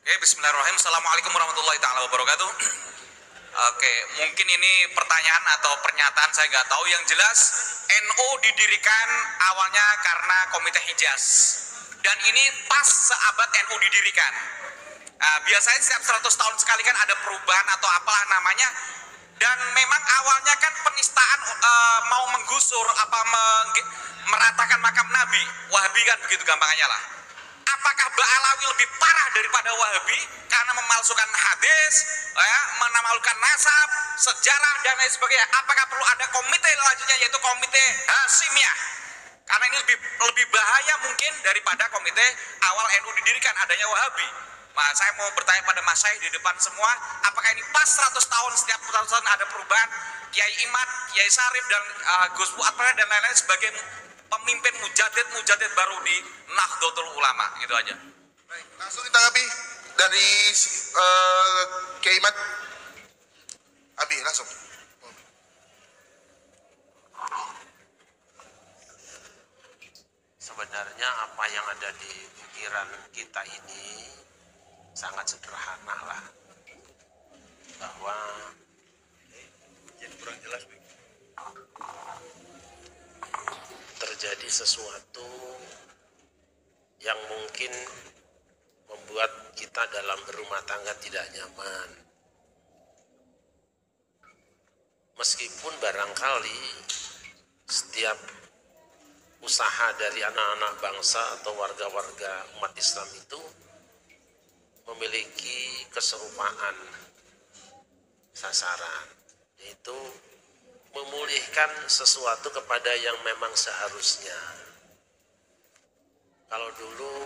Oke, bismillahirrahmanirrahim. Assalamualaikum warahmatullahi taala wabarakatuh. Oke, mungkin ini pertanyaan atau pernyataan saya nggak tahu. Yang jelas NU didirikan awalnya karena Komite Hijaz. Dan ini pas seabad NU didirikan. Biasanya setiap 100 tahun sekali kan ada perubahan atau apalah namanya. Dan memang awalnya kan penistaan mau menggusur apa meratakan makam Nabi. Wahabi kan begitu gampangnya lah. Apakah Ba'alawi lebih parah daripada Wahabi karena memalsukan hadis, memalsukan nasab, sejarah dan lain sebagainya? Apakah perlu ada komite selanjutnya yaitu komite Hasimiyah? Karena ini lebih bahaya mungkin daripada komite awal NU didirikan adanya Wahabi. Nah, saya mau bertanya pada Mas Syekh di depan semua, apakah ini pas 100 tahun setiap 100 tahun ada perubahan? Kiai Imad, Kiai Sarif dan Gus Fuad dan lain-lain sebagai pemimpin mujadid baru di Nahdlatul Ulama, gitu aja. Baik, langsung ditanggapi dari Kiai Imad. Abi langsung. Sebenarnya apa yang ada di pikiran kita ini sangat sederhana lah, bahwa Jadi kurang jelas, terjadi sesuatu yang mungkin membuat kita dalam berumah tangga tidak nyaman. Meskipun barangkali setiap usaha dari anak-anak bangsa atau warga-warga umat Islam itu memiliki keserupaan sasaran, yaitu memulihkan sesuatu kepada yang memang seharusnya. Kalau dulu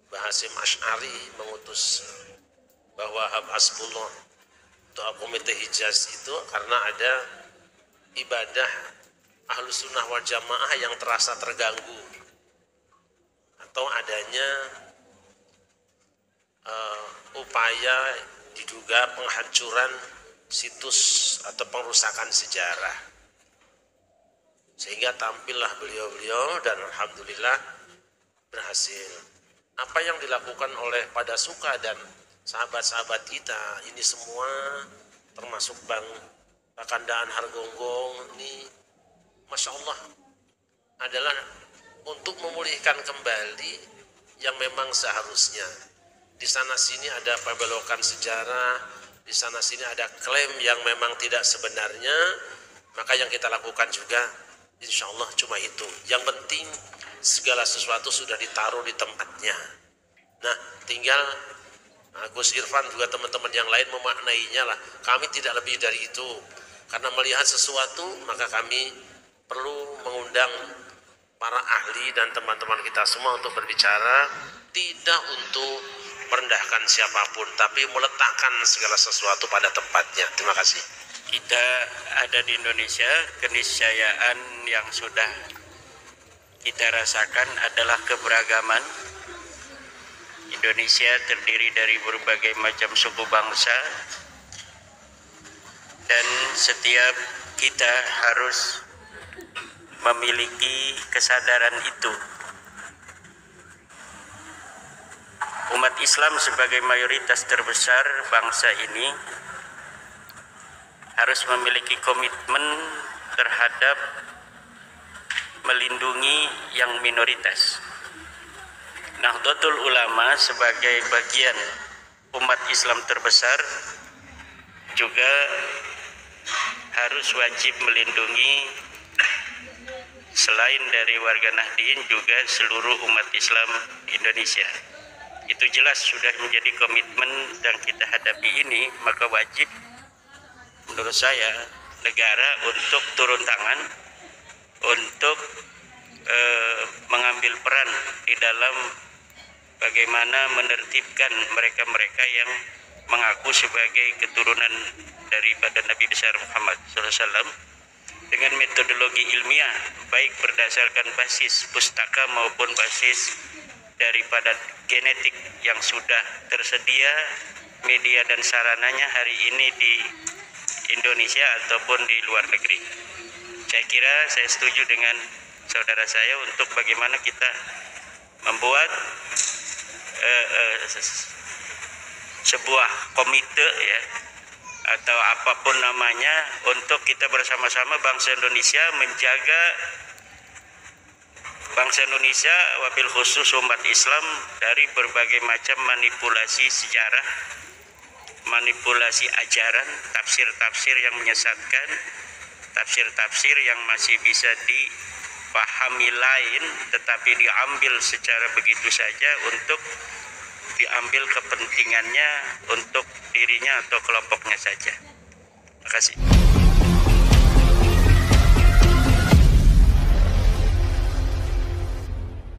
Mbah Hasyim Asy'ari mengutus bahwa Hasbullah atau Komite Hijaz itu karena ada ibadah Ahlus Sunnah wal Jamaah yang terasa terganggu atau adanya upaya diduga penghancuran situs atau pengrusakan sejarah, sehingga tampillah beliau-beliau dan alhamdulillah berhasil. Apa yang dilakukan oleh Pada Suka dan sahabat-sahabat kita ini semua, termasuk Bang Pakandaan Hargonggong ini, Masya Allah, adalah untuk memulihkan kembali yang memang seharusnya. Di sana sini ada pembelokan sejarah, di sana sini ada klaim yang memang tidak sebenarnya, maka yang kita lakukan juga insya Allah cuma itu. Yang penting segala sesuatu sudah ditaruh di tempatnya. Nah, tinggal Gus Irfan juga teman-teman yang lain memaknainya lah. Kami tidak lebih dari itu, karena melihat sesuatu maka kami perlu mengundang para ahli dan teman-teman kita semua untuk berbicara, tidak untuk merendahkan siapapun, tapi meletakkan segala sesuatu pada tempatnya. Terima kasih. Kita ada di Indonesia, keniscayaan yang sudah kita rasakan adalah keberagaman. Indonesia terdiri dari berbagai macam suku bangsa, dan setiap kita harus memiliki kesadaran itu. Umat Islam sebagai mayoritas terbesar bangsa ini harus memiliki komitmen terhadap melindungi yang minoritas. Nahdlatul Ulama sebagai bagian umat Islam terbesar juga harus wajib melindungi selain dari warga Nahdien juga seluruh umat Islam Indonesia. Itu jelas sudah menjadi komitmen dan kita hadapi ini, maka wajib menurut saya negara untuk turun tangan untuk mengambil peran di dalam bagaimana menertibkan mereka-mereka yang mengaku sebagai keturunan daripada Nabi besar Muhammad SAW dengan metodologi ilmiah, baik berdasarkan basis pustaka maupun basis daripada genetik yang sudah tersedia, media dan sarananya hari ini di Indonesia ataupun di luar negeri. Saya kira saya setuju dengan saudara saya untuk bagaimana kita membuat sebuah komite ya atau apapun namanya untuk kita bersama-sama bangsa Indonesia menjaga bangsa Indonesia wabil khusus umat Islam dari berbagai macam manipulasi sejarah, manipulasi ajaran, tafsir-tafsir yang menyesatkan, tafsir-tafsir yang masih bisa dipahami lain tetapi diambil secara begitu saja untuk diambil kepentingannya untuk dirinya atau kelompoknya saja. Terima kasih.